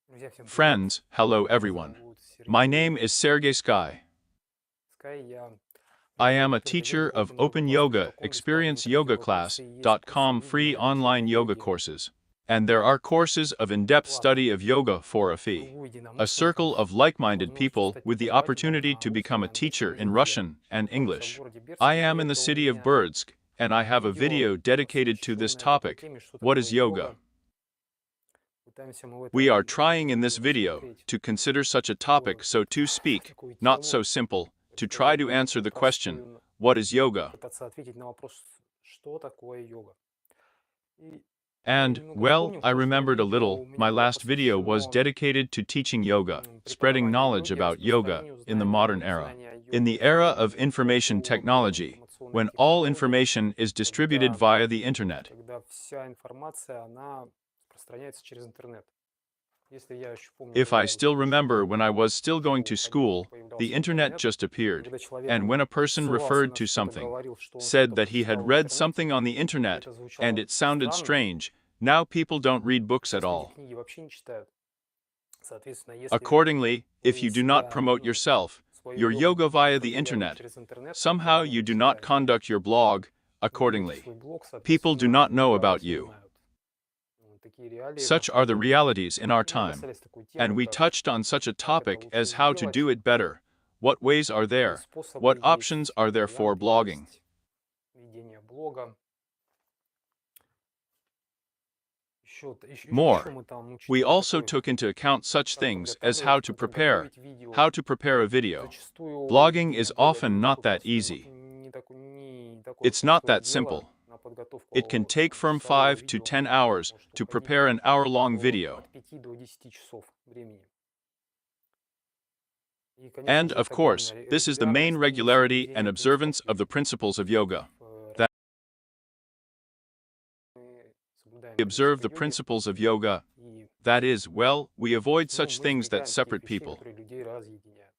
Друзья, всем привет! Friends, hello Меня everyone. зовут My Сергей name is Sergey Sky. Sky. Я I am a преподаю teacher йогу of openyoga.com, Open Yoga, бесплатные Experience интерактивные Yoga курсы, и есть курсы Class.com free углубленного изучения online yoga йоги courses. And there are courses of in-depth бесплатно. study of yoga for a В fee. кругу A единомышленников circle of с like-minded возможностью people стать with the преподавателем opportunity на to become русском a и английском teacher in языке. Russian and Находимся в English. городе I Бердске, am и in the это у city of меня Birdsk, and I have a видео, video dedicated to this посвященное такой topic. теме, что What такое is йога. yoga? Пытаемся мы в We are этом trying in this видео video рассмотреть to consider such a topic, so to speak, такую not тему, so simple, to try рассказать to answer the question, простую, what is yoga? пытаться ответить на вопрос, что такое йога. И мы And, немного well, вспомним, в I прошлом remembered a видео little, у меня my было last video was посвящено dedicated to teaching yoga, spreading преподаванию knowledge йоги, about yoga распространению in the знания, modern era. знания In йоги the era в of information эпоху technology, информационных when all технологий, information is distributed когда, via the internet. когда вся информация, она распространяется через интернет. Если я еще помню, If когда I я still учился в remember школе, when I was still going to то когда только school, the появлялся internet интернет, just и appeared, когда человек and when a person ссылался referred на to что-то, something, говорил, что он said что-то that he прочитал had в read интернете, something on the и internet, это звучало and it sounded странно. strange, now people don't read books at Сейчас люди all. книги вообще не читают. Соответственно, если Accordingly, if вы you do not себя, promote yourself, свою your йогу yoga via the продвигаете internet, через интернет, somehow когда you вы do not читаете, conduct your blog вы ведете accordingly. свой блог, People do соответственно, not know люди о about вас не you. знают. Такие реалии в Such нашем are the мире. realities in our Мы time, касались такой and темы, we как touched on such a как это topic лучше as how to сделать, do it better. What ways are какие there? способы What options есть, are какие there for варианты blogging? есть ведения блога. Еще More, мы там we учитывали also такой took into account such как things as how to prepare, подготовить видео. how to prepare a video. Зачастую Blogging is видеоблог это often не not такой that простой, easy. не такое It's not простое that дело simple. на подготовку It can take from часового 5 to видео. 10 hours Может to уходить prepare an hour-long video. от 5 до 10 часов времени. И, конечно And, же, of это course, огромная this is the main регулярность и regularity and соблюдение observance принципов of the principles of yoga. йоги. Мы соблюдаем We observe принципы the йоги principles of yoga. и That is, well, we avoid such мы things that избегаем тех separate вещей, people. которые людей разъединяют.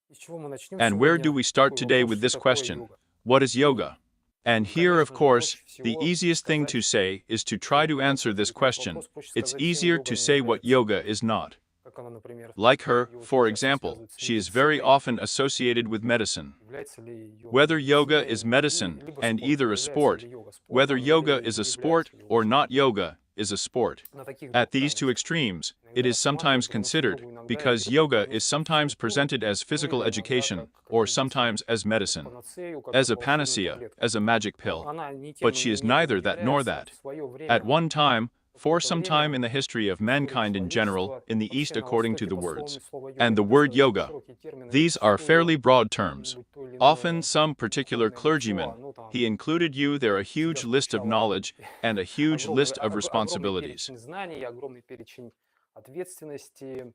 И с чего мы начнем And where do сегодня? we start Такой today вопрос, with что this такое question? йога? What is yoga? And here, of Конечно же, course, проще the всего easiest thing to сказать, say is to try to answer this ответить на этот question. вопрос, проще It's сказать, чем easier йога to не say what является. yoga is not. Как она, например, Like her, йога for часто example, связывают с she is very медициной. often associated with medicine. Является ли йога Whether yoga медициной, is medicine либо and спортом? either a Является sport, ли йога whether спортом, yoga или is a не sport является ли or йога not спортом? yoga is a sport. На таких At двух these two крайностях. extremes, it Иногда is sometimes рассматривают, потому что considered, йогу иногда because это yoga как is sometimes физкультуру, presented as ну physical или иногда education, как or медицину, sometimes as как medicine, панацею, как as a волшебную panacea, таблетку. as a magic Но pill. она ни тем But и she is ни этим neither не that nor является. that. В свое At время, one time, в for какое-то some time in время the history of история mankind in general, человечества in the East вообще на according to Востоке the под words, слова йога and the word достаточно yoga. широкий термин, и These are fairly зачастую broad terms. какое-нибудь то или Often иное some particular духовное clergyman, начало, там he included you there a в себя huge list of включало knowledge and a huge огромный, list of огромный responsibilities. перечень знаний, огромный перечень ответственности.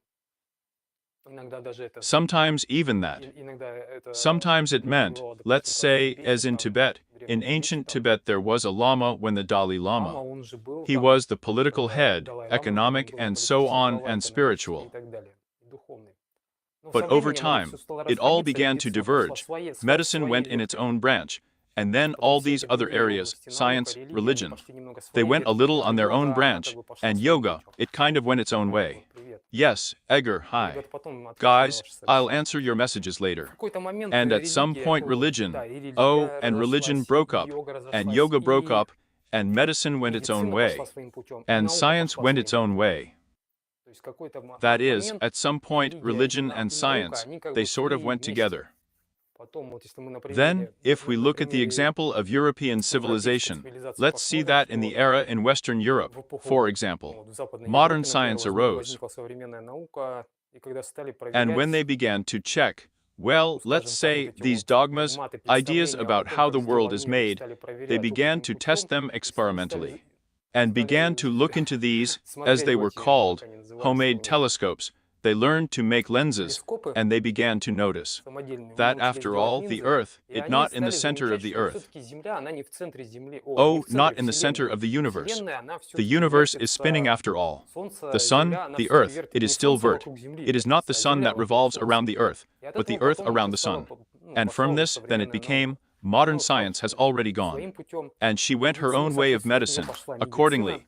Иногда даже это, Sometimes even that. иногда это Sometimes it meant, выглядело, let's допустим, как в say, Тибете, as in там, Tibet. в In Древнем Тибете, ancient там Tibet there was a Lama when the Dalai Лама, Lama. он же был He там, was the political когда head, Далай Лама, когда он economic, был and so политический on, глава, and экономический и spiritual. так далее, и духовный. Но But со over временем это time, все стало it all расходиться, и began to медицина пошла diverge. своей Medicine went in its веткой. own branch, and then Потом all все these эти other другие areas, области наука, science, религия, они religion, пошли немного they своей went a веткой, little а on their own йога, она branch, как бы пошла and своим yoga, путем. it kind of went its own way. Привет. Yes, Edgar, hi. Ребята, потом отвечу на Guys, ваши I'll сообщения. answer your messages В later. какой-то момент And at some религия, point, да, religion, и религия oh, and religion разошлась, broke и up, йога and разошлась, yoga broke и up, and medicine went its own медицина way, пошла своим путем, и and наука science пошла went своим its own путем. way. То есть в какой-то That is, момент at some point, религия religion и and наука, science, они как they бы sort of шли went вместе. together. Потом, вот если мы на Then, примере, if we на look at the примере example of European европейской civilization, цивилизации let's see посмотрим, that in the что era in Western Europe, в эпоху, for ну, example, вот в Западной modern Европе, например, science arose, возникла современная наука, и когда стали and when they проверять, began to check, well, ну, let's скажем так, вот say, эти these вот dogmas, догматы, ideas представления о about том, how как the world сделан is мир, и made, стали they проверять began опытным to test путем, them и стали experimentally, and began to look into these, as смотреть they в were эти, как called, они назывались homemade у них, telescopes. They learned to make lenses, телескопы and they began to notice самодельные, that, научились after делать all, the линзы, Earth и is они not in the стали center of замечать, the что Earth. все-таки Земля, она не в центре Земли, не Oh, в not центре in the center Вселенной. of the universe. Вселенная, она The все-таки universe is spinning вертится, after all. Солнце, The sun, Земля, она the все-таки Earth, вертится it не is still Солнце vert. вокруг Земли It is not the вертится, а sun Земля that вокруг revolves Солнца. around the Earth, И от but the этого Earth потом around это the стало, sun. ну, And пошла from уже this, then it современная became, наука. modern Ну, science has already gone. своим путем. And she went her Медицина, own way of соответственно, от нее medicine. пошла медицина. Accordingly,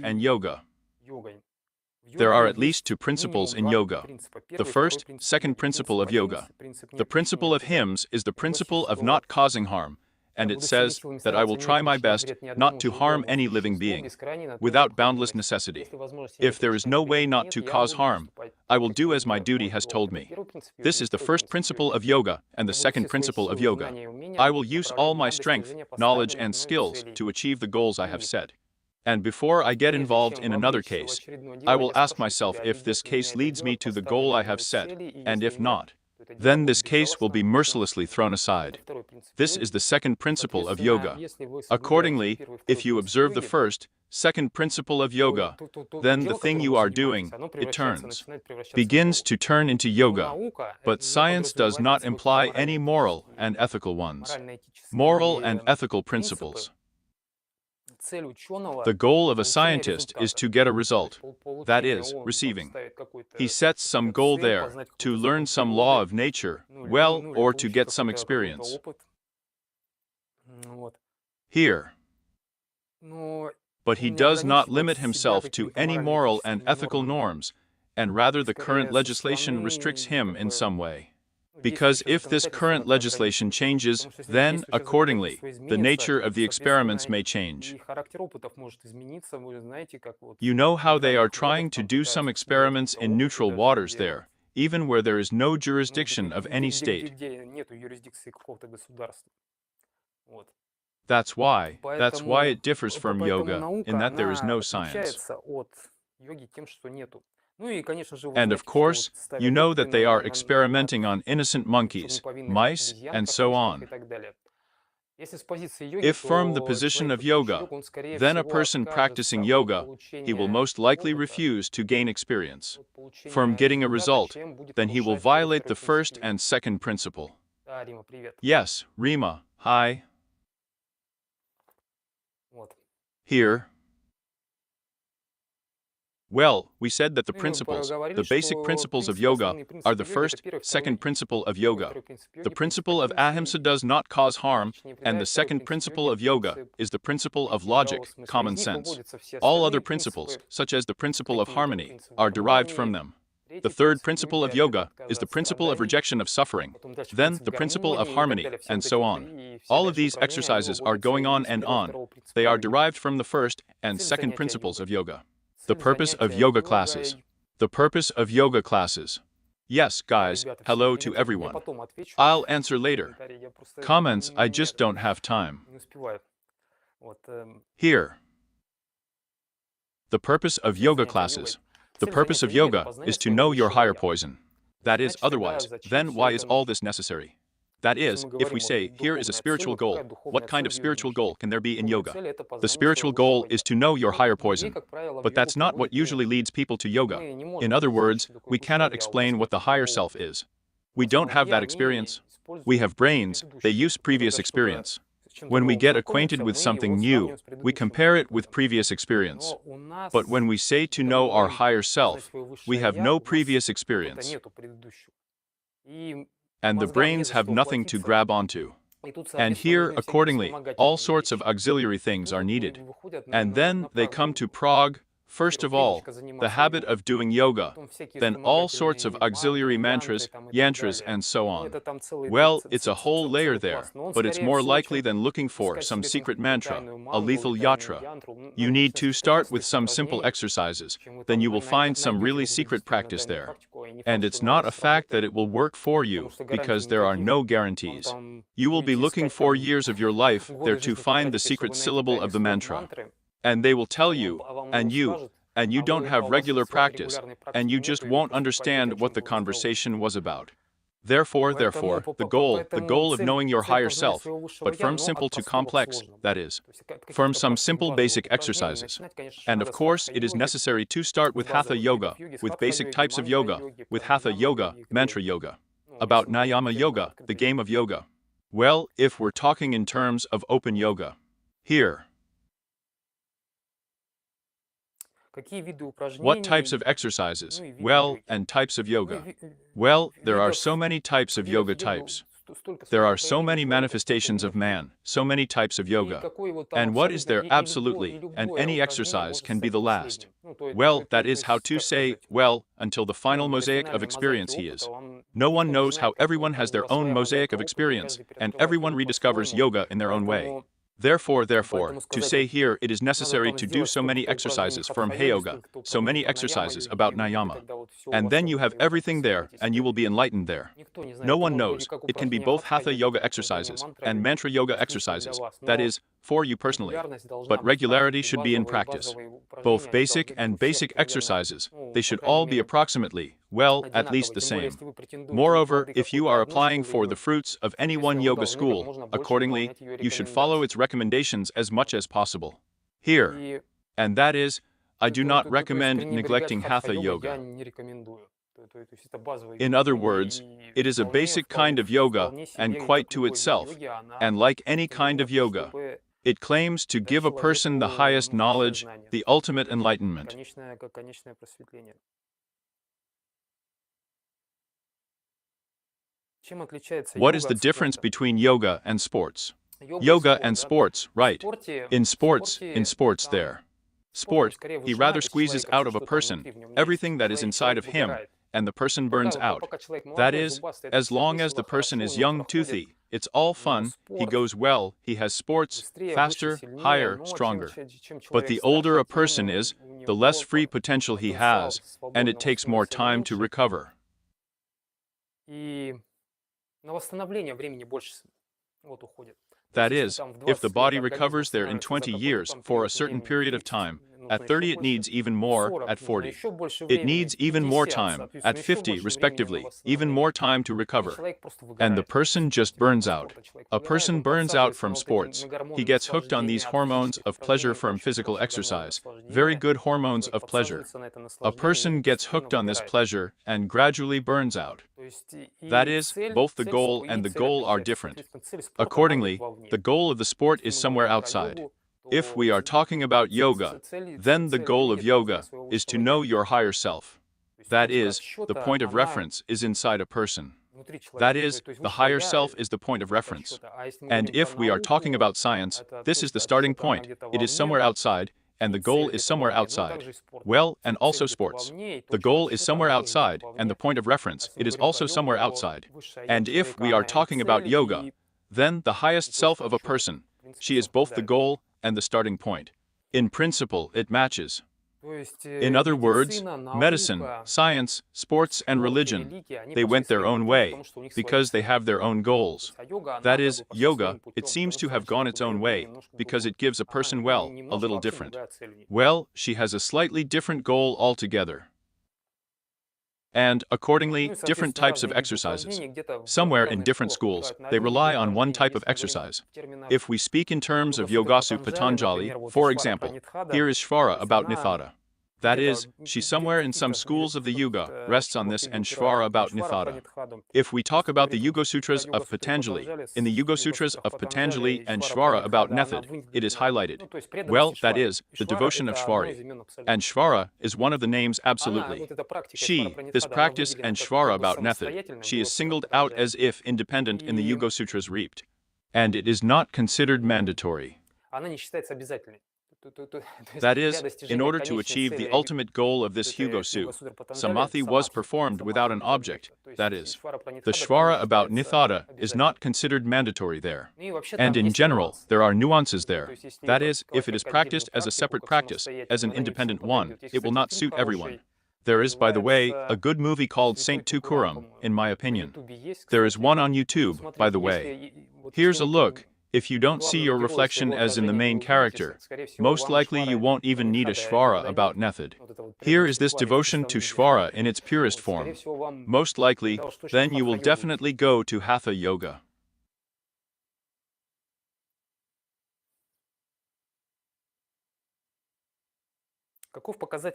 principles and yoga. йогой. В There йоге are at least есть two principles минимум in два yoga. принципа. The Первый и второй first, принцип. second Первый principle of принцип yoga. один, принцип The нет principle причины of вреда. hymns is the principle Согласись, of что not causing harm, and я it буду всеми says силами that I will стараться try не my причинять best вред ни not одному to harm живому any living существу being, без крайней на то without boundless необходимости. necessity. Если возможности If there is no непредставительной way not нет, to я cause буду harm, поступать I will do as my duty has told me. This is the first principle of yoga and the second principle of yoga. I will use all my strength, knowledge, and skills to achieve the goals I have set. And before I get involved in another case, I will ask myself if this case leads me to the goal I have set, and if not, then this case will be mercilessly thrown aside. This is the second principle of yoga. Accordingly, if you observe the first, second principle of yoga, then the thing you are doing, it begins to turn into yoga. But science does not imply any moral and ethical ones. Moral and ethical principles. The goal of a scientist is to get a result, that is, receiving. He sets some goal there, to learn some law of nature, well, or to get some experience. Here. But he does not limit himself to any moral and ethical norms, and rather the current legislation restricts him in some way. Because if this current legislation changes, then, accordingly, the nature of the experiments may change. You know how they are trying to do some experiments in neutral waters there, even where there is no jurisdiction of any state. That's why it differs from yoga, in that there is no science. And of course, you know that they are experimenting on innocent monkeys, mice, and so on. If from the position of yoga, then a person practicing yoga, he will most likely refuse to gain experience. From getting a result, then he will violate the first and second principle. Yes, Rima, hi. Here. Well, we said that the principles, the basic principles of yoga, are the first, second principle of yoga. The principle of ahimsa does not cause harm, and the second principle of yoga is the principle of logic, common sense. All other principles, such as the principle of harmony, are derived from them. The third principle of yoga is the principle of rejection of suffering, then the principle of harmony, and so on. All of these exercises are going on and on. They are derived from the first and second principles of yoga. The purpose of yoga classes. The purpose of yoga classes. Yes, guys, hello to everyone. I'll answer later. Comments, I just don't have time. Here. The purpose of yoga classes. The purpose of yoga is to know your higher poison. That is, otherwise, then why is all this necessary? That is, if we say, here is a spiritual goal, what kind of spiritual goal can there be in yoga? The spiritual goal is to know your higher poison. But that's not what usually leads people to yoga. In other words, we cannot explain what the higher self is. We don't have that experience. We have brains, they use previous experience. When we get acquainted with something new, we compare it with previous experience. But when we say to know our higher self, we have no previous experience. And the brains have nothing to grab onto. And here, accordingly, all sorts of auxiliary things are needed. And then they come to Prague, first of all, the habit of doing yoga, then all sorts of auxiliary mantras, yantras, and so on. Well, it's a whole layer there, but it's more likely than looking for some secret mantra, a lethal yatra. You need to start with some simple exercises, then you will find some really secret practice there. And it's not a fact that it will work for you, because there are no guarantees. You will be looking for years of your life there to find the secret syllable of the mantra. And they will tell you, and you don't have regular practice, and you just won't understand what the conversation was about. Therefore, the goal of knowing your higher self, but from simple to complex, that is, from some simple basic exercises. And of course, it is necessary to start with Hatha Yoga, with basic types of yoga, with Hatha Yoga, Mantra Yoga. About Niyama Yoga, the game of yoga. Well, if we're talking in terms of open yoga. Here. What types of exercises? Well, and types of yoga. Well, there are so many types of yoga types. There are so many manifestations of man, so many types of yoga. And what is there absolutely, and any exercise can be the last. Well, that is how to say, well, until the final mosaic of experience he is. No one knows how everyone has their own mosaic of experience, and everyone rediscovers yoga in their own way. Therefore, Поэтому to сказать, say вот here it is надо necessary там to do сделать so many столько-то упражнений exercises from хатха-йоги, Yoga, столько-то so many упражнений exercises пранаяма-йоги, about и Nayama, тогда вот все у and вас then там you вот have вы там everything there посытитесь. and you will be enlightened there. Никто не знает, No это one может быть knows. как It can be упражнение both Hatha хатха-йоги, yoga так и упражнение exercises and мантра-йоги, mantra yoga исключительно для exercises, вас. that Но is, for you personally. регулярность должна But быть, то есть regularity эти should be in базовые practice. упражнения, Both они basic должны быть and у всех basic примерно, exercises, ну, they по should крайней all be мере, approximately, well, at least одинаковые. the Тем более, same. если вы претендуете на Moreover, плоды if you какой-то are одной applying школы for the йоги, fruits of any one соответственно, вы yoga должны как school, можно больше accordingly, выполнять ее you should follow its рекомендации. recommendations as much as possible. Here, И and that is, I do not то есть recommend пренебрегать neglecting Hatha хатха-йогой я yoga. не рекомендую. То есть это базовый In вид other йоги, words, и it is a basic kind of yoga вполне and себе, quite как to любой вид itself, йоги, она and like any kind претендует на of то, yoga, чтобы it claims to дать give a person the человеку, highest ну, высшее knowledge, знание, the ultimate enlightenment. конечное просветление. Чем отличается What is йога the от difference спорта? between yoga and sports? Йога и Yoga спорт, and да, то sports, в right. спорте, In в sports спорте там there. спорт, он Sport, скорее he rather выжимает из squeezes человека out все, of a что там person внутри в нем есть, everything that is inside человек of him, выгорает. and the person Пока, burns out. пока человек That молодой, is, зубастый, это as все long as весело, the person хорошо, is у него young, проходит, toothy, it's all но fun, he спорт goes well, he has sports, быстрее, выше, faster, сильнее, higher, но stronger. чем But человек the старше, older a person тем is, у the less него free potential he потенциал has, and it свободного takes more становится time to меньше, recover. и на восстановление времени больше вот уходит. То That есть если is, там в if the 20 лет body организм recovers there in восстанавливается за 20 какой-то years там for a период certain времени, period of 30, time, нужно at еще 30 it больше, needs even в more 40 at нужно 40. еще больше It времени, needs в even more 50, time, соответственно, at еще 50 больше времени на respectively, even восстановление. more time to И recover. человек просто And the выгорает person от just спортивного burns out. спорта. Человек A выгорает, person он burns out подсаживается from на вот эти sports. на гормоны He gets hooked on наслаждения these от hormones физических of pleasure упражнений, это from очень physical хороший гормон exercise, very наслаждения. good hormones Человек of pleasure. подсаживается на это A наслаждение person и gets постепенно hooked on this выгорает. pleasure and gradually burns out. То есть That и is, both the goal и and the цель goal are отличается. different. Соответственно, цель спорта, она где-то Accordingly, вовне. the goal of the sport Если is мы somewhere говорим про outside. йогу, If то we are talking about yoga, then the goal of увидеть познание yoga своего is to высшего know я. your higher self. То есть That точка is, the отсчета, point of она reference is inside a person. внутри That человека. is, То есть the высшее higher я self is the point of точка reference. отсчета. А если мы And говорим про if we are talking науку, about science, это this is the точка starting отсчета, она point. где-то It is вовне, somewhere outside, and the и goal цель is где-то somewhere вовне. Ну, outside. также и спорт. Well, and also Цель где-то sports. вовне, и The точка goal is отсчета, somewhere она тоже outside, где-то and the вовне. point of А reference, если it мы is говорим про also йогу, somewhere то outside. высшее я And if человека, we are она и talking about цель, yoga, и then the highest self точка of a отсчета, person, в принципе, she is both the совпадают. goal and the starting point. In principle, it matches. То есть In other words, медицина, medicine, наука, science, sports, and спорт и religion, религия, они they пошли went their своим own путем, way потому что у них свои because they цели. have their own То goals. есть, а йога, That она как is, бы пошла yoga, своим it путем, seems потому to что have gone человеку its own дает way немножко because другую. it gives a person, well, a Немножко, little вообще different. другая цель у них. Well, she has a slightly different goal altogether. And, Ну accordingly, и, different соответственно, types of разные виды exercises. упражнений где-то в Somewhere in разных different школах schools, упирают на they один rely вид on one упражнений. type of Если мы говорим exercise. в терминах If we speak in terms of йога-сутры Yogasu Патанджали, Patanjali, например, вот for Ишвара example, Пранитхада, here is то Shvara есть about она Nithada. That где-то is, she somewhere in some schools of the Yuga rests on this and Shvara about Nithada. If we talk about the Yuga Sutras of Patanjali, in the Yuga Sutras of Patanjali and Shvara about method, it is highlighted. Well, that is, the devotion of Shvari. And Shvara is one of the names absolutely. She, this practice and Shvara about method, she is singled out as if independent in the Yuga Sutras reaped. And it is not considered mandatory. Она не считается обязательной. That is, in order to achieve the ultimate goal of this Hugosu, Samadhi was performed without an object, that is, the Shvara about Nithada is not considered mandatory there. And in general, there are nuances there. That is, if it is practiced as a separate practice, as an independent one, it will not suit everyone. There is, by the way, a good movie called Saint Tukuram, in my opinion. There is one on YouTube, by the way. Here's a look. If you don't see your reflection as in the main character, most likely you won't even need a Shvara about method. Here is this devotion to Shvara in its purest form. Most likely, then you will definitely go to Hatha Yoga.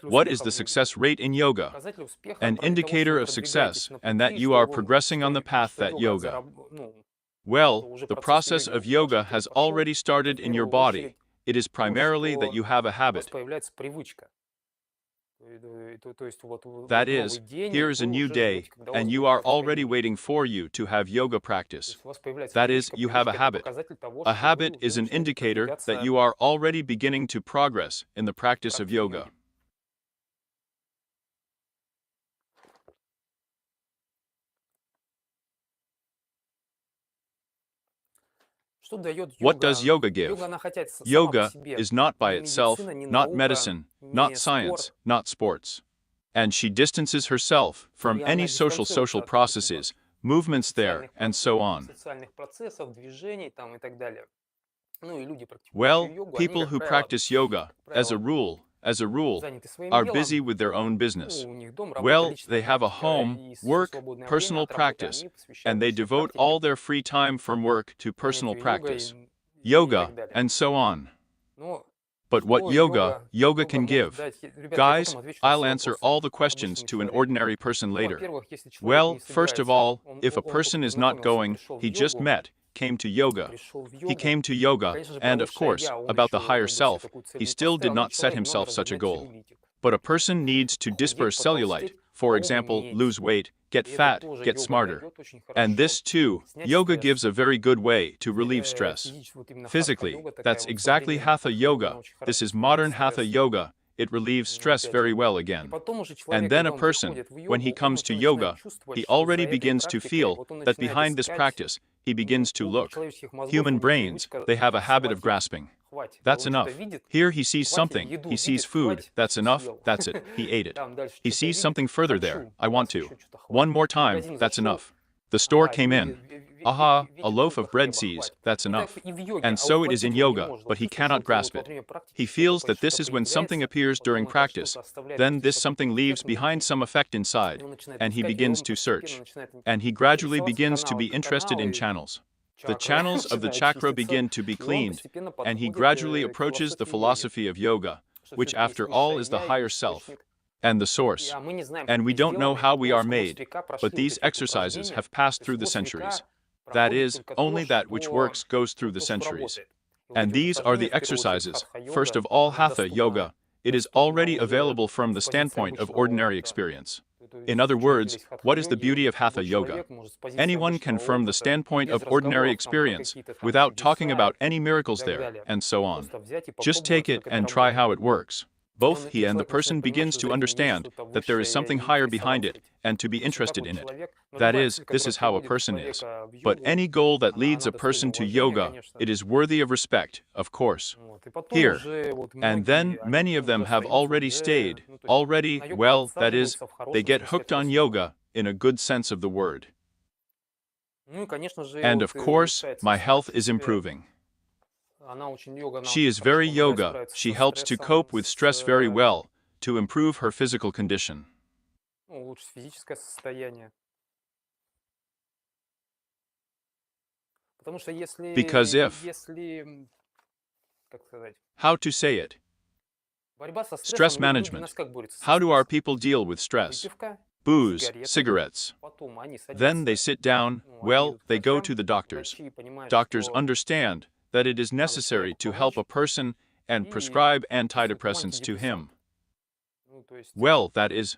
What is the success rate in yoga? An indicator of success, and that you are progressing on the path that yoga. Well, the process of yoga has already started in your body. It is primarily that you have a habit. That is, here is a new day, and you are already waiting for you to have yoga practice. That is, you have a habit. A habit is an indicator that you are already beginning to progress in the practice of yoga. What does yoga give? Yoga is not by itself, not medicine, not science, not sports. And she distances herself from any social processes, movements there, and so on. Well, people who practice yoga, as a rule, are busy with their own business. Well, they have a home, work, personal practice, and they devote all their free time from work to personal practice, yoga, and so on. But what yoga can give? Guys, I'll answer all the questions to an ordinary person later. Well, first of all, if a person is not going, he just came to yoga. He came to yoga, and of course, about the higher self, he still did not set himself such a goal. But a person needs to disperse cellulite, for example, lose weight, get fat, get smarter. And this too, yoga gives a very good way to relieve stress. Physically, that's exactly Hatha yoga. This is modern Hatha yoga. It relieves stress very well again. And then a person, when he comes to yoga, he already begins to feel that behind this practice, he begins to look. Human brains, they have a habit of grasping. That's enough. Here he sees something, he sees food, that's enough, that's it, he ate it. He sees something further there, I want to. One more time, that's enough. The store came in. Aha, a loaf of bread sees, that's enough. And so it is in yoga, but he cannot grasp it. He feels that this is when something appears during practice, then this something leaves behind some effect inside, and he begins to search. And he gradually begins to be interested in channels. The channels of the chakra begin to be cleaned, and he gradually approaches the philosophy of yoga, which after all is the higher self, and the source. And we don't know how we are made, but these exercises have passed through the centuries. That is, only that which works goes through the centuries. And these are the exercises. First of all, Hatha yoga. It is already available from the standpoint of ordinary experience. In other words, what is the beauty of Hatha yoga? Anyone can from the standpoint of ordinary experience, without talking about any miracles there, and so on. Just take it and try how it works. Both he and the person begins to understand that there is something higher behind it, and to be interested in it. That is, this is how a person is. But any goal that leads a person to yoga, it is worthy of respect, of course. Here. And then many of them have already stayed, well, that is, they get hooked on yoga, in a good sense of the word. And of course, my health is improving. She is very yoga, she helps to cope with stress very well, to improve her physical condition. Because if, how to say it? Stress management. How do our people deal with stress? Booze, cigarettes. Then they sit down, well, they go to the doctors. Doctors understand that it is necessary to help a person and prescribe antidepressants to him. Well, that is,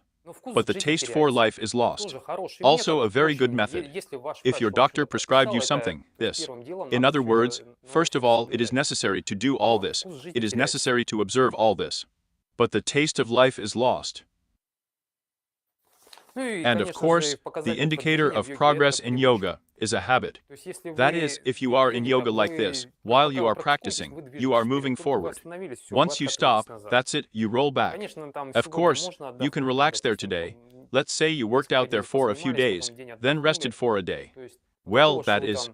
but the taste for life is lost. Also a very good method. If your doctor prescribed you something, this. In other words, first of all, it is necessary to do all this. It is necessary to observe all this. But the taste of life is lost. And of course, the indicator of progress in yoga is a habit. That is, if you are in yoga like this, while you are practicing, you are moving forward. Once you stop, that's it, you roll back. Of course, you can relax there today. Let's say you worked out there for a few days, then rested for a day. Well, that is,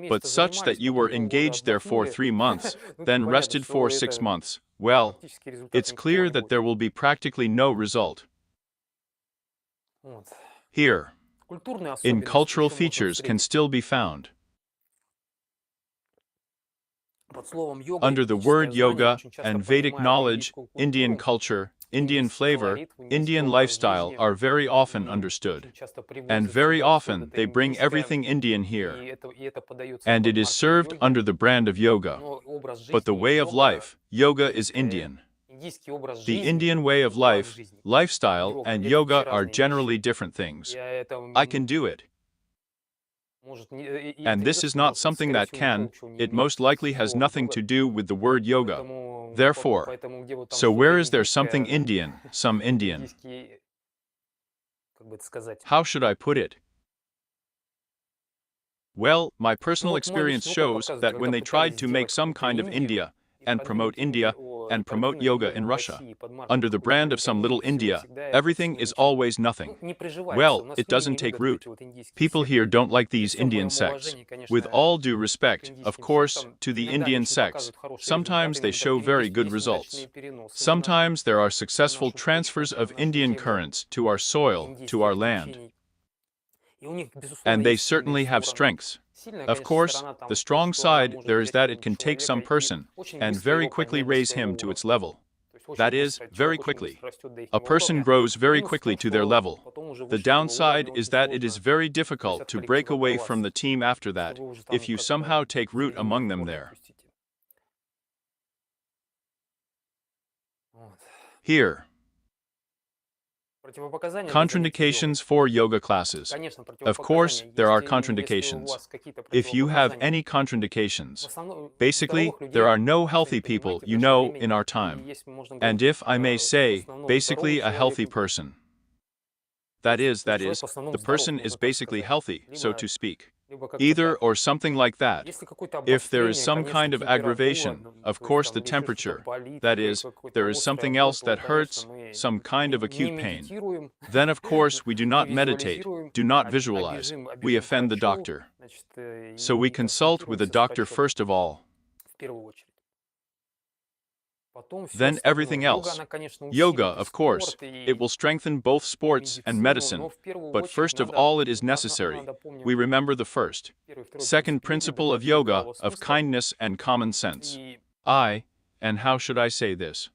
but such that you were engaged there for 3 months, then rested for 6 months. Well, it's clear that there will be practically no result. Here, in cultural features can still be found. Under the word yoga and Vedic knowledge, Indian culture, Indian flavor, Indian lifestyle are very often understood. And very often they bring everything Indian here. And it is served under the brand of yoga. But the way of life, yoga is Indian. The Indian way of life, lifestyle, and yoga are generally different things. I can do it. And this is not something that can, it most likely has nothing to do with the word yoga. Therefore, so where is there something Indian, some Indian? How should I put it? Well, my personal experience shows that when they tried to make some kind of India and promote yoga in Russia, under the brand of some little India, everything is always nothing. Well, it doesn't take root. People here don't like these Indian sects. With all due respect, of course, to the Indian sects, sometimes they show very good results. Sometimes there are successful transfers of Indian currents to our soil, to our land. And they certainly have strengths. Of course, the strong side there is that it can take some person and very quickly raise him to its level. That is, very quickly. A person grows very quickly to their level. The downside is that it is very difficult to break away from the team after that, if you somehow take root among them there. Here. Contraindications for yoga classes. Of course, there are contraindications. If you have any contraindications, basically, there are no healthy people you know in our time. And if I may say, basically a healthy person. That is, the person is basically healthy, so to speak. Either or something like that. If there is some kind of aggravation, of course the temperature, that is, there is something else that hurts, some kind of acute pain, then of course we do not meditate, do not visualize, we offend the doctor. So we consult with the doctor first of all. Then everything else. Yoga, of course, it will strengthen both sports and medicine, but first of all it is necessary. We remember the second principle of yoga, of kindness and common sense. And how should I say this?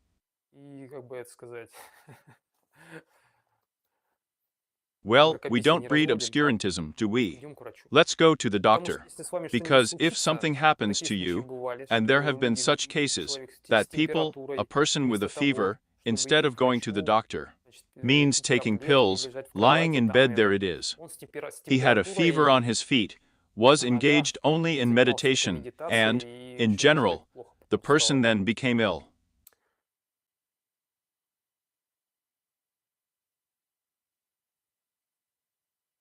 Well, we don't breed obscurantism, do we? Let's go to the doctor. Because if something happens to you, and there have been such cases, that a person with a fever, instead of going to the doctor, means taking pills, lying in bed there it is. He had a fever on his feet, was engaged only in meditation, and, in general, the person then became ill.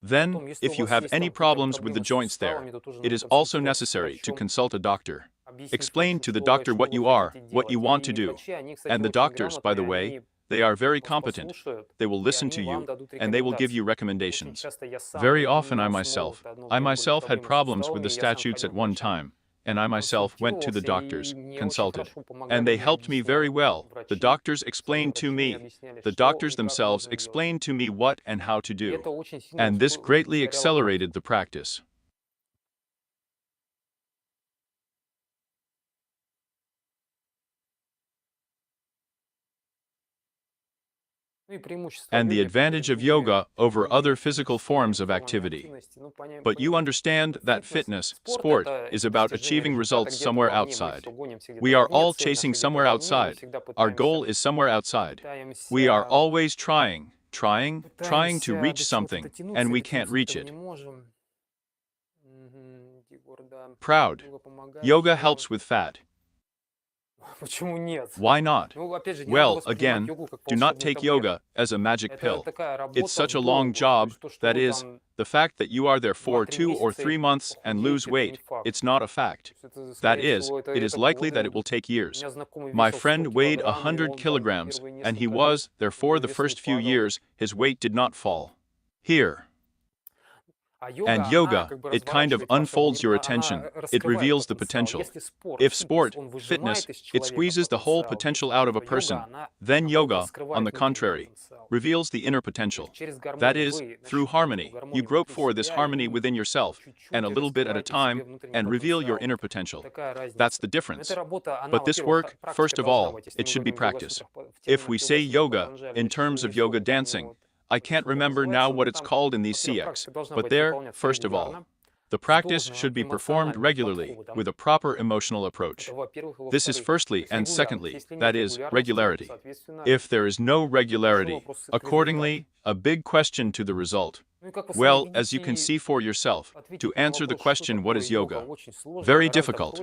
Then, if you have any problems with the joints there, it is also necessary to consult a doctor. Explain to the doctor what you are, what you want to do. And the doctors, by the way, they are very competent. They will listen to you, and they will give you recommendations. Very often I myself had problems with the statutes at one time, and I myself went to the doctors, consulted. And they helped me very well. The doctors explained to me. The doctors themselves explained to me what and how to do. And this greatly accelerated the practice. And the advantage of yoga over other physical forms of activity. But you understand that fitness, sport, is about achieving results somewhere outside. We are all chasing somewhere outside. Our goal is somewhere outside. We are always trying to reach something, and we can't reach it. Proud. Yoga helps with fat. Why not? Well, again, do not take yoga as a magic pill. It's such a long job, that is, the fact that you are there for 2 or 3 months and lose weight, it's not a fact. That is, it is likely that it will take years. My friend weighed 100 kilograms, and he was, therefore the first few years, his weight did not fall. Here. And yoga, it kind of unfolds your attention, it reveals the potential. If sport, fitness, it squeezes the whole potential out of a person, then yoga, on the contrary, reveals the inner potential. That is, through harmony, you grope for this harmony within yourself, and a little bit at a time, and reveal your inner potential. That's the difference. But this work, first of all, it should be practice. If we say yoga, in terms of yoga dancing, I can't remember now what it's called in these CX, but there, first of all, the practice should be performed regularly, with a proper emotional approach. This is firstly, and secondly, that is, regularity. If there is no regularity, accordingly, a big question to the result. Well, as you can see for yourself, to answer the question what is yoga? Very difficult.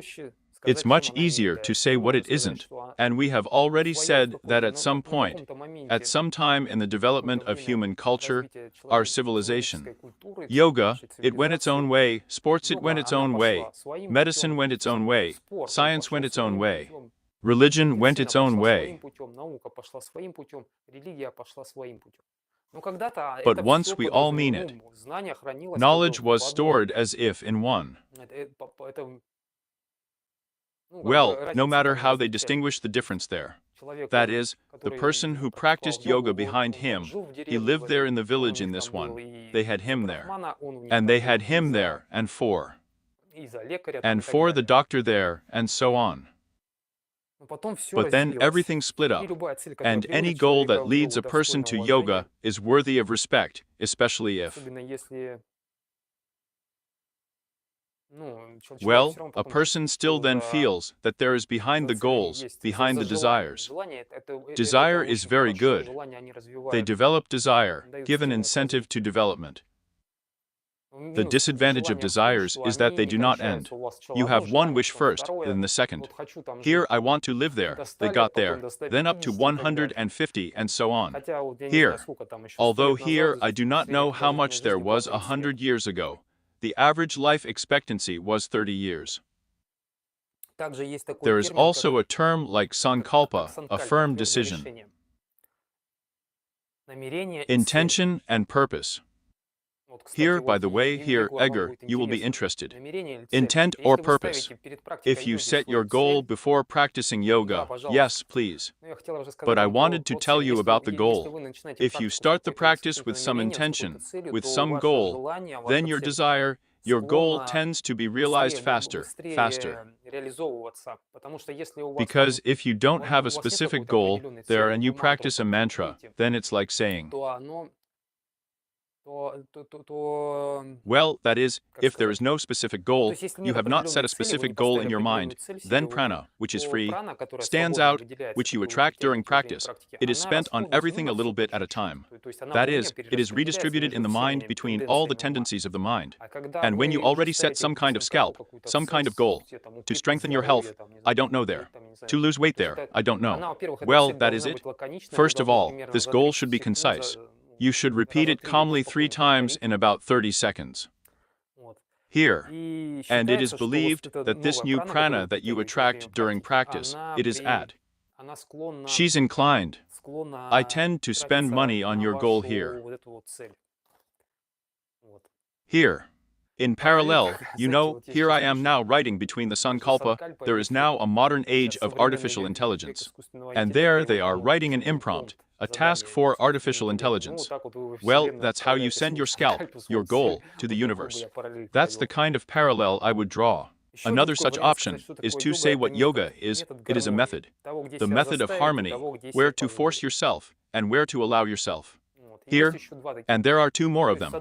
It's much easier to say what it isn't, and we have already said that at some point, at some time in the development of human culture, our civilization, yoga, it went its own way, sports it went its own way, medicine went its own way, science went its own way, religion went its own way. But once we all mean it, knowledge was stored as if in one. Well, no matter how they distinguish the difference there. That is, the person who practiced yoga behind him, he lived there in the village in this one. They had him there. And they had him there, and for the doctor there, and so on. But then everything split up, and any goal that leads a person to yoga is worthy of respect, especially if, well, a person still then feels that there is behind the goals, behind the desires. Desire is very good. They develop desire, give an incentive to development. The disadvantage of desires is that they do not end. You have one wish first, then the second. Here I want to live there, they got there, then up to 150 and so on. Here, although here I do not know how much there was 100 years ago. The average life expectancy was 30 years. There is also a term like sankalpa, a firm decision. Intention and purpose. Here, by the way, here, Edgar, you will be interested. Intent or purpose. If you set your goal before practicing yoga, yes, please. But I wanted to tell you about the goal. If you start the practice with some intention, with some goal, then your desire, your goal tends to be realized faster. Because if you don't have a specific goal there and you practice a mantra, then it's like saying, well, that is, if there is no specific goal, you have not set a specific goal in your mind, then prana, which is free, stands out, which you attract during practice. It is spent on everything a little bit at a time. That is, it is redistributed in the mind between all the tendencies of the mind. And when you already set some kind of scalp, some kind of goal, to strengthen your health, I don't know there. To lose weight there, I don't know. Well, that is it. First of all, this goal should be concise. You should repeat it calmly 3 times in about 30 seconds. Here, and it is believed that this new prana that you attract during practice, it is at. She's inclined. I tend to spend money on your goal here. Here. In parallel, you know, here I am now writing between the sankalpa, there is now a modern age of artificial intelligence. And there they are writing an imprompt, a task for artificial intelligence. Well, that's how you send your scalp, your goal, to the universe. That's the kind of parallel I would draw. Another such option is to say what yoga is. It is a method. The method of harmony, where to force yourself and where to allow yourself. Here, and there are 2 more of them.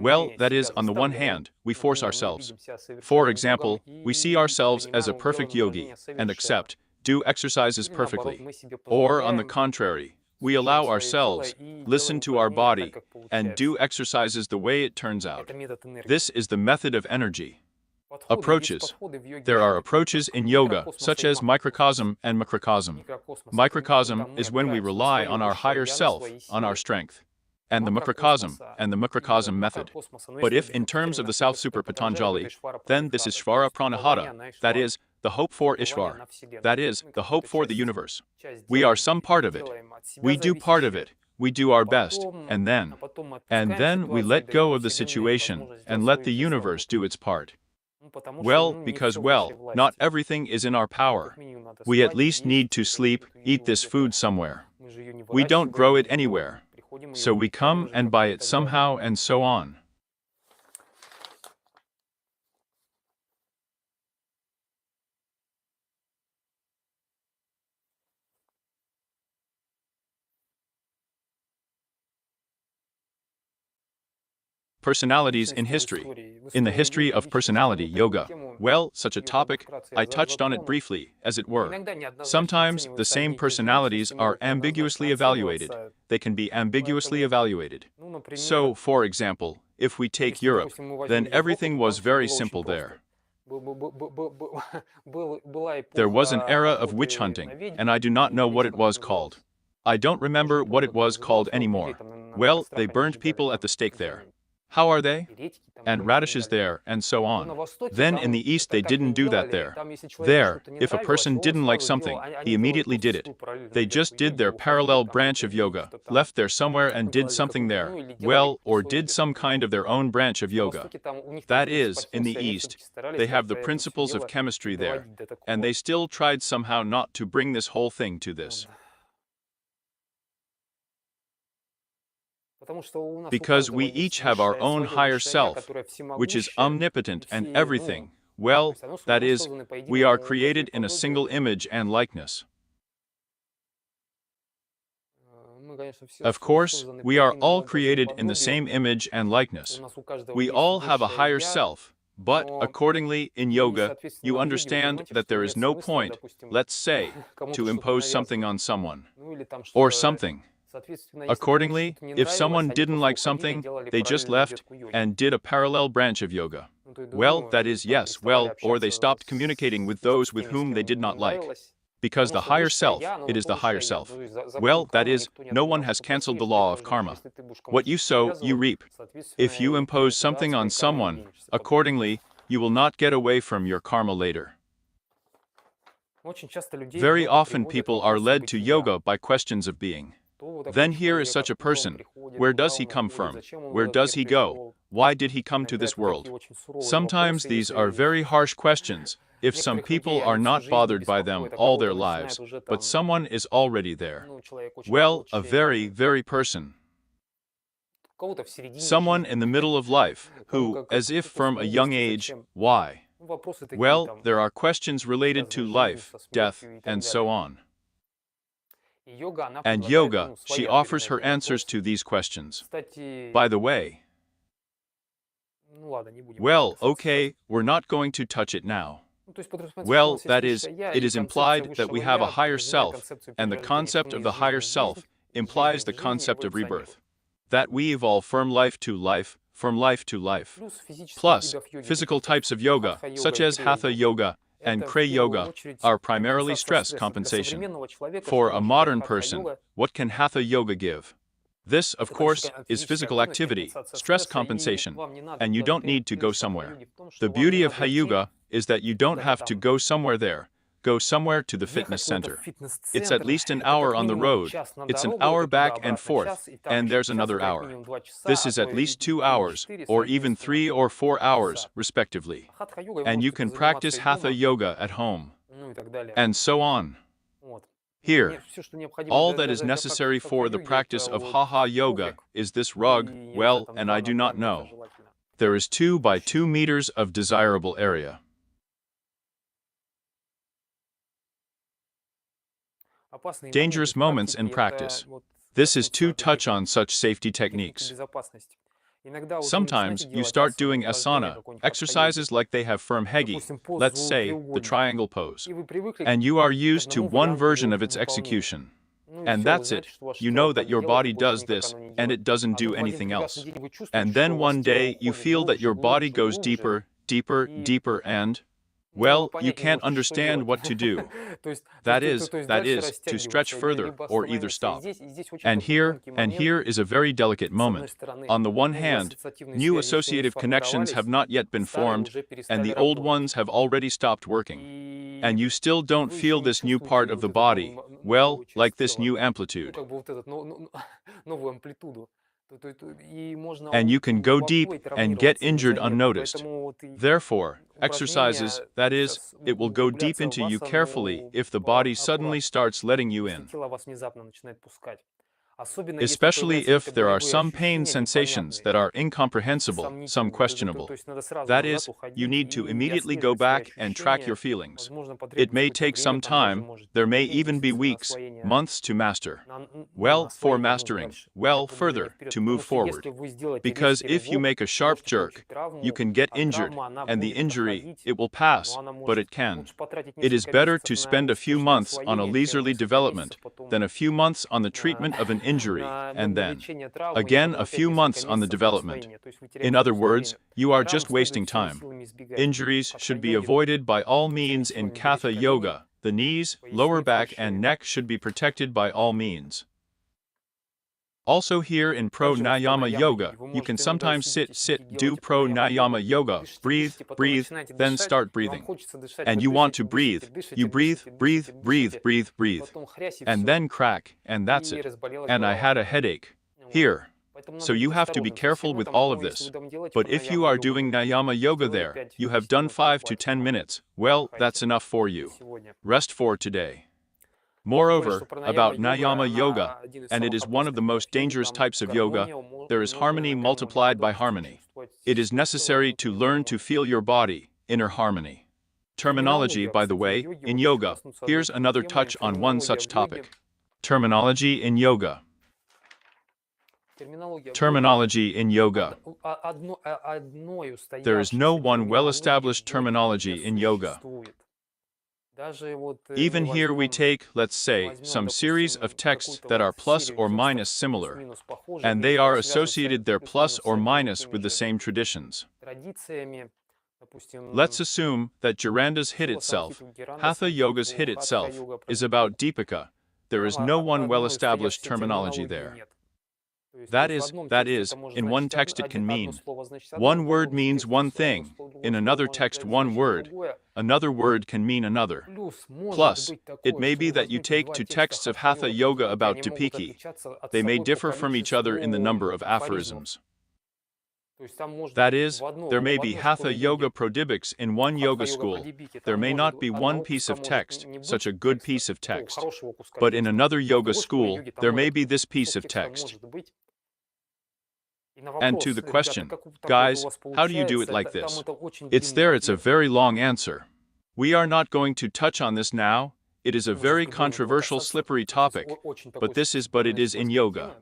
Well, that is, on the one hand, we force ourselves. For example, we see ourselves as a perfect yogi and accept, do exercises perfectly. Or, on the contrary, we allow ourselves, listen to our body, and do exercises the way it turns out. This is the method of energy. Approaches. There are approaches in yoga, such as microcosm and macrocosm. Microcosm is when we rely on our higher self, on our strength. And the macrocosm method. But if in terms of the South Super Patanjali, then this is Shvara Pranahata, that is, the hope for Ishvar, that is, the hope for the universe. We are some part of it. We do part of it. We do our best, and then we let go of the situation and let the universe do its part. Well, because, well, not everything is in our power. We at least need to sleep, eat this food somewhere. We don't grow it anywhere. So we come and buy it somehow and so on. Personalities in history. In the history of personality yoga, well, such a topic, I touched on it briefly, as it were. Sometimes the same personalities are ambiguously evaluated. They can be ambiguously evaluated. So, for example, if we take Europe, then everything was very simple there. There was an era of witch hunting, and I do not know what it was called. I don't remember what it was called anymore. Well, they burned people at the stake there. How are they? And radishes there, and so on. Then in the East they didn't do that there. There, if a person didn't like something, he immediately did it. They just did their parallel branch of yoga, left there somewhere and did something there, well, or did some kind of their own branch of yoga. That is, in the East, they have the principles of chemistry there, and they still tried somehow not to bring this whole thing to this. Because we each have our own higher self, which is omnipotent and everything. Well, that is, we are created in a single image and likeness. Of course, we are all created in the same image and likeness. We all have a higher self, but, accordingly, in yoga, you understand that there is no point, let's say, to impose something on someone. Or something. Accordingly, if someone didn't like something, they just left and did a parallel branch of yoga. Well, that is, yes, well, or they stopped communicating with those with whom they did not like. Because the higher self, it is the higher self. Well, that is, no one has cancelled the law of karma. What you sow, you reap. If you impose something on someone, accordingly, you will not get away from your karma later. Very often people are led to yoga by questions of being. Then here is such a person. Where does he come from? Where does he go? Why did he come to this world? Sometimes these are very harsh questions, if some people are not bothered by them all their lives, but someone is already there. Well, a very, very person. Someone in the middle of life, who, as if from a young age, why? Well, there are questions related to life, death, and so on. And yoga, she offers her answers to these questions. By the way, well, okay, we're not going to touch it now. Well, that is, it is implied that we have a higher self, and the concept of the higher self implies the concept of rebirth. That we evolve from life to life, from life to life. Plus, physical types of yoga, such as Hatha yoga, and Kriya Yoga are primarily stress compensation. For a modern person, what can Hatha Yoga give? This, of course, is physical activity, stress compensation, and you don't need to go somewhere. The beauty of Hatha Yoga is that you don't have to go somewhere there. Go somewhere to the fitness center. It's at least an hour on the road. It's an hour back and forth, and there's another hour. This is at least 2 hours, or even 3 or 4 hours, respectively. And you can practice Hatha Yoga at home. And so on. Here, all that is necessary for the practice of Hatha Yoga is this rug, well, and I do not know. There is 2 by 2 meters of desirable area. Dangerous moments in practice. This is to touch on such safety techniques. Sometimes you start doing asana, exercises like they have firm hegi, let's say, the triangle pose. And you are used to one version of its execution. And that's it. You know that your body does this, and it doesn't do anything else. And then one day you feel that your body goes deeper, deeper, deeper, and well, you can't understand what to do. That is, to stretch further or either stop. And here is a very delicate moment. On the one hand, new associative connections have not yet been formed, and the old ones have already stopped working. And you still don't feel this new part of the body, well, like this new amplitude. And you can go deep and get injured unnoticed. Therefore, exercises, that is, it will go deep into you carefully if the body suddenly starts letting you in. Especially if there are some pain sensations that are incomprehensible, some questionable. That is, you need to immediately go back and track your feelings. It may take some time, there may even be weeks, months to master. Well, for mastering, well, further, to move forward. Because if you make a sharp jerk, you can get injured, and the injury, it will pass, but it can. It is better to spend a few months on a leisurely development than a few months on the treatment of an injury, and then, again, a few months on the development. In other words, you are just wasting time. Injuries should be avoided by all means in Katha Yoga. The knees, lower back, and neck should be protected by all means. Also here in Pranayama Yoga, you can sometimes sit, do Pranayama Yoga, breathe, then start breathing. And you want to breathe, you breathe, and then crack, and that's it. And I had a headache. Here. So you have to be careful with all of this. But if you are doing Nayama Yoga there, you have done 5 to 10 minutes, well, that's enough for you. Rest for today. Moreover, about Nayama Yoga, and it is one of the most dangerous types of yoga, there is harmony multiplied by harmony. It is necessary to learn to feel your body, inner harmony. Terminology, by the way, in yoga, here's another touch on one such topic. Terminology in yoga. Terminology in yoga. There is no one well-established terminology in yoga. Even here we take, let's say, some series of texts that are plus or minus similar, and they are associated their plus or minus with the same traditions. Let's assume that Giranda's hit itself, Hatha Yoga's hit itself, is about Deepika. There is no one well-established terminology there. That is, in one text it can mean. One word means one thing, in another text one word. Another word can mean another. Plus, it may be that you take 2 texts of Hatha Yoga about Dipiki. They may differ from each other in the number of aphorisms. That is, there may be Hatha Yoga Prodipika in one yoga school. There may not be one piece of text, such a good piece of text. But in another yoga school, there may be this piece of text. And to the question, guys, how do you do it like this? It's a very long answer. We are not going to touch on this now. It is a very controversial, slippery topic, but it is in yoga.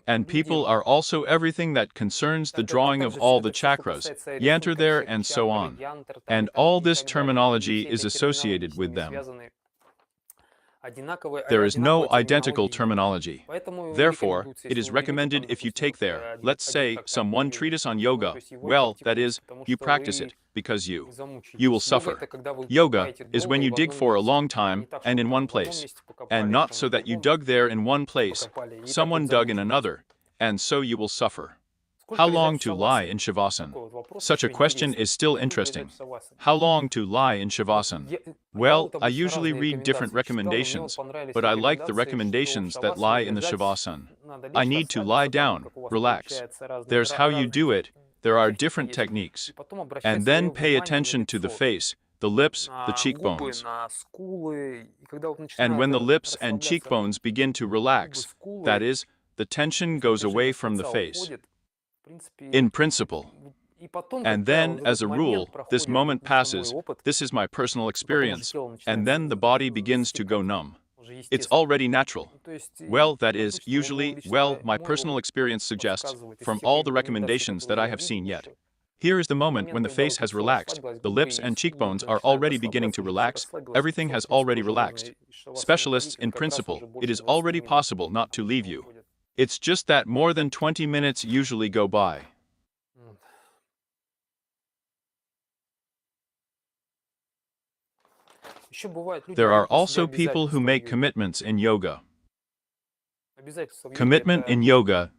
And people are also everything that concerns the drawing of all the chakras, yantar there and so on. And all this terminology is associated with them. There is no identical terminology. Therefore, it is recommended if you take there, let's say, some one treatise on yoga, well, that is, you practice it, because you will suffer. Yoga is when you dig for a long time, and in one place. And not so that you dug there in one place, someone dug in another, and so you will suffer. How long to lie in Shavasana? Such a question is still interesting. How long to lie in Shavasana? Well, I usually read different recommendations, but I like the recommendations that lie in the Shavasana. I need to lie down, relax. There's how you do it. There are different techniques. And then pay attention to the face, the lips, the cheekbones. And when the lips and cheekbones begin to relax, that is, the tension goes away from the face. In principle. And then, as a rule, this moment passes, this is my personal experience, and then the body begins to go numb. It's already natural. Well, that is, usually, my personal experience suggests, from all the recommendations that I have seen yet. Here is the moment when the face has relaxed, the lips and cheekbones are already beginning to relax, everything has already relaxed. Specialists, in principle, it is already possible not to leave you. It's just that more than 20 minutes usually go by. There are also people who make commitments in yoga. Commitment in yoga.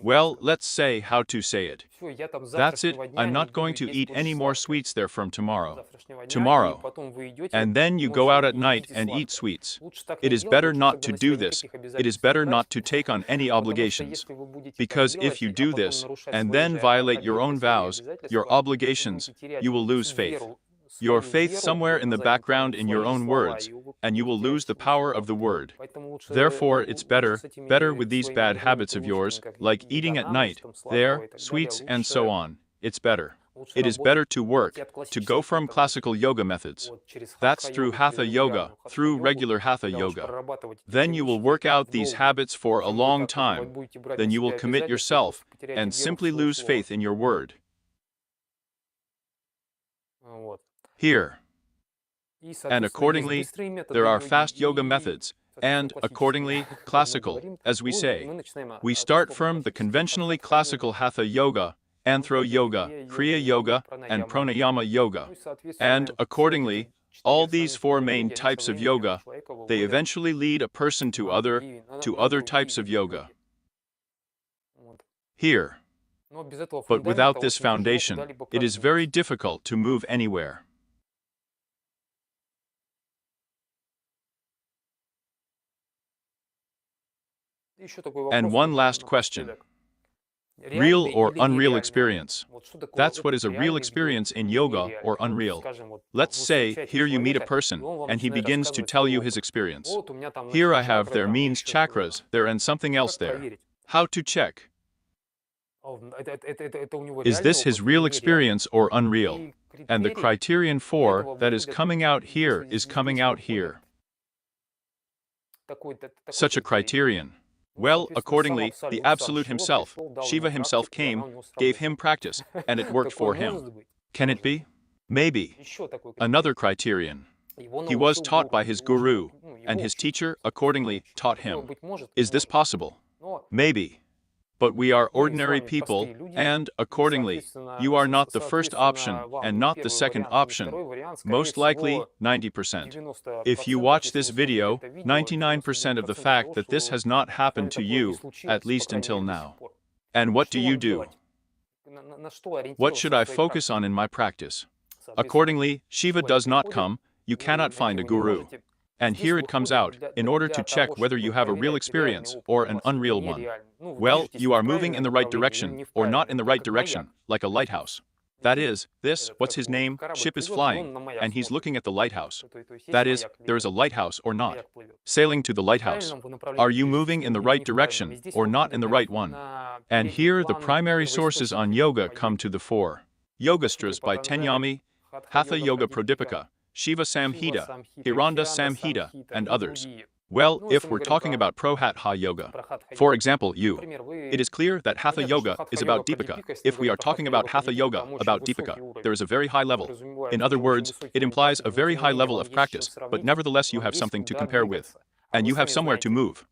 Well, let's say how to say it. That's it, I'm not going to eat any more sweets there from tomorrow. And then you go out at night and eat sweets. It is better not to do this. It is better not to take on any obligations. Because if you do this, and then violate your own vows, your obligations, you will lose faith. Your faith somewhere in the background in your own words, and you will lose the power of the word. Therefore, it's better with these bad habits of yours, like eating at night, sweets and so on. It's better. It is better to work, to go from classical yoga methods. That's through Hatha Yoga, through regular Hatha Yoga. Then you will work out these habits for a long time. Then you will commit yourself, and simply lose faith in your word. Here. And accordingly, there are fast yoga methods, and accordingly, classical, as we say. We start from the conventionally classical Hatha Yoga, Anthro Yoga, Kriya Yoga, and Pranayama Yoga. And accordingly, all these four main types of yoga, they eventually lead a person to other types of yoga. Here. But without this foundation, it is very difficult to move anywhere. And one last question. Real or unreal experience? That's what is a real experience in yoga or unreal. Let's say here you meet a person and he begins to tell you his experience. Here I have there means chakras there and something else there. How to check? Is this his real experience or unreal? And the criterion for that is coming out here is coming out here. Such a criterion. Well, accordingly, the Absolute himself, Shiva himself came, gave him practice, and it worked for him. Can it be? Maybe. Another criterion. He was taught by his guru, and his teacher, accordingly, taught him. Is this possible? Maybe. But we are ordinary people, and, accordingly, you are not the first option and not the second option. Most likely, 90%. If you watch this video, 99% of the fact that this has not happened to you, at least until now. And what do you do? What should I focus on in my practice? Accordingly, Shiva does not come, you cannot find a guru. And here it comes out, in order to check whether you have a real experience or an unreal one. Well, you are moving in the right direction, or not in the right direction, like a lighthouse. That is, what's his name, ship is flying, and he's looking at the lighthouse. That is, there is a lighthouse or not. Sailing to the lighthouse. Are you moving in the right direction, or not in the right one? And here the primary sources on yoga come to the fore. Yogastras by Tenyami, Hatha Yoga Pradipika, Shiva Samhita, Hiranda Samhita, and others. Well, if we're talking about Pro-Hatha Yoga, for example, it is clear that Hatha Yoga is about Deepika. If we are talking about Hatha Yoga about Deepika, there is a very high level. In other words, it implies a very high level of practice, but nevertheless you have something to compare with. And you have somewhere to move.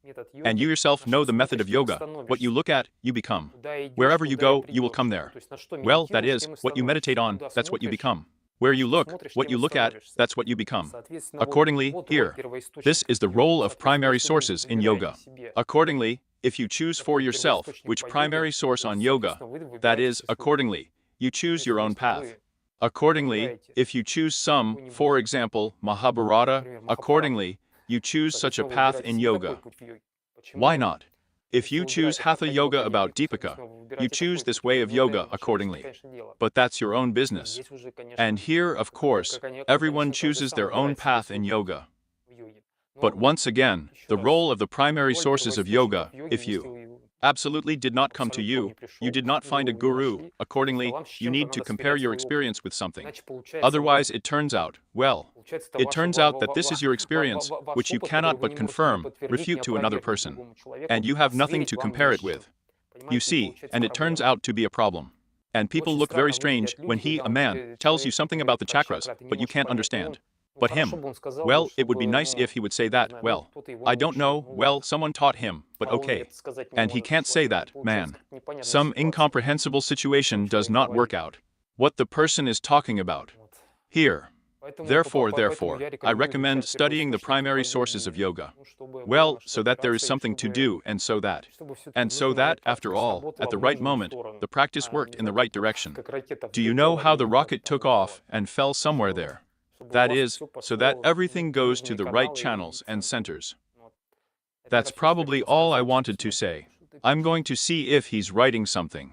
And you yourself know the method of yoga. What you look at, you become. Wherever you go, you will come there. Well, that is, what you meditate on, that's what you become. Where you look, what you look at, that's what you become. Accordingly, here, this is the role of primary sources in yoga. Accordingly, if you choose for yourself which primary source on yoga, that is, accordingly, you choose your own path. Accordingly, if you choose some, for example, Mahabharata, accordingly, you choose such a path in yoga. Why not? If you choose Hatha Yoga about Deepika, you choose this way of yoga accordingly. But that's your own business. And here, of course, everyone chooses their own path in yoga. But once again, the role of the primary sources of yoga, if you absolutely did not come to you did not find a guru, accordingly, you need to compare your experience with something. Otherwise it turns out, that this is your experience, which you cannot but confirm, refute to another person. And you have nothing to compare it with. You see, and it turns out to be a problem. And people look very strange when a man, tells you something about the chakras, but you can't understand. But him, well, it would be nice if he would say that, well, I don't know, well, someone taught him, but okay. And he can't say that, man. Some incomprehensible situation does not work out. What the person is talking about. Here. Therefore, I recommend studying the primary sources of yoga. Well, so that there is something to do, and so that, after all, at the right moment, the practice worked in the right direction. Do you know how the rocket took off and fell somewhere there? That is, so that everything goes to the right channels and centers. That's probably all I wanted to say. I'm going to see if he's writing something.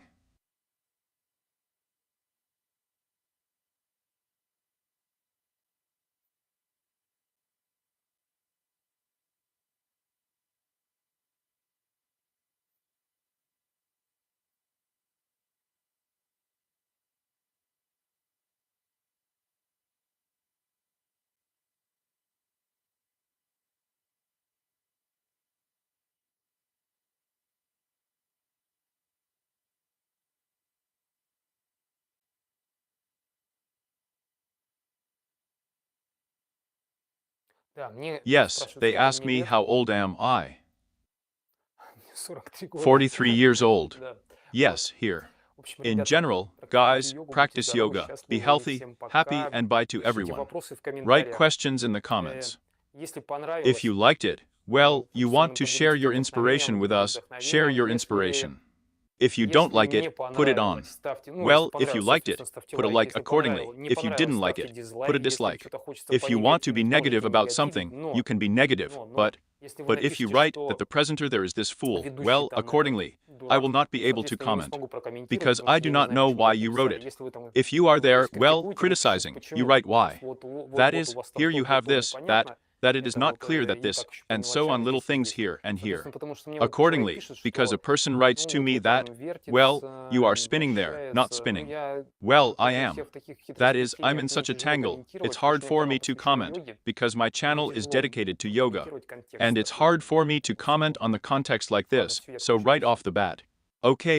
Да, мне Yes, спрашивают, they сколько ask мне me лет. how old am I? Мне 43 года. 43 years old. Да. Yes, here. В общем, In ребята, general, практикуйте guys, йогу, будьте practice здоровы, yoga, be счастливы. healthy, Всем happy, пока. and bye to Пишите everyone. вопросы в Write комментариях. questions in the comments. Если If понравилось, you liked it, well, you пусть want to share your поделитесь inspiration with us, share вдохновением. your Если inspiration. If you Если don't like не it, put it on. понравилось, ставьте, ну, если Well, if you понравилось, liked it, соответственно, ставьте put a лайк. like Если accordingly. не If you понравилось, didn't like ставьте it, дизлайк. put a Если dislike. что-то хочется If you want to be понегативнить, negative можете about негативить, something, you can be negative, но but если вы if you напишете, write что that the presenter there is this fool, ведущий well, там accordingly, I will дурак, not be able to соответственно, я не comment, смогу прокомментировать, because потому I что do я не not знаю, know почему why вы you это wrote написали. it. Если вы там If you are there, критикуете, well, напишите, criticizing, почему. you write То есть why. вот That у is, вас там here то, you то, have то this, непонятно. that it is Это not вот clear that я this, никак еще and понял, so on начальник little здесь things есть. here and here. Соответственно, потому что мне вот человек Accordingly, пишет, because что a person writes ну to вот me вы там that, well, you are вертится, spinning there, not вращается. Ну spinning. я Well, I нахожусь am. я в таких That хитрых is, I'm in сплетениях, such a мне тяжело tangle. комментировать, It's потому hard что у меня for канал me to посвящен comment, йоге. because my Мне channel is тяжело dedicated to yoga. комментировать контекст And it's такой. hard for me to comment on the context like Ладно, this, все, я so right отключаюсь. off the bat. Okay.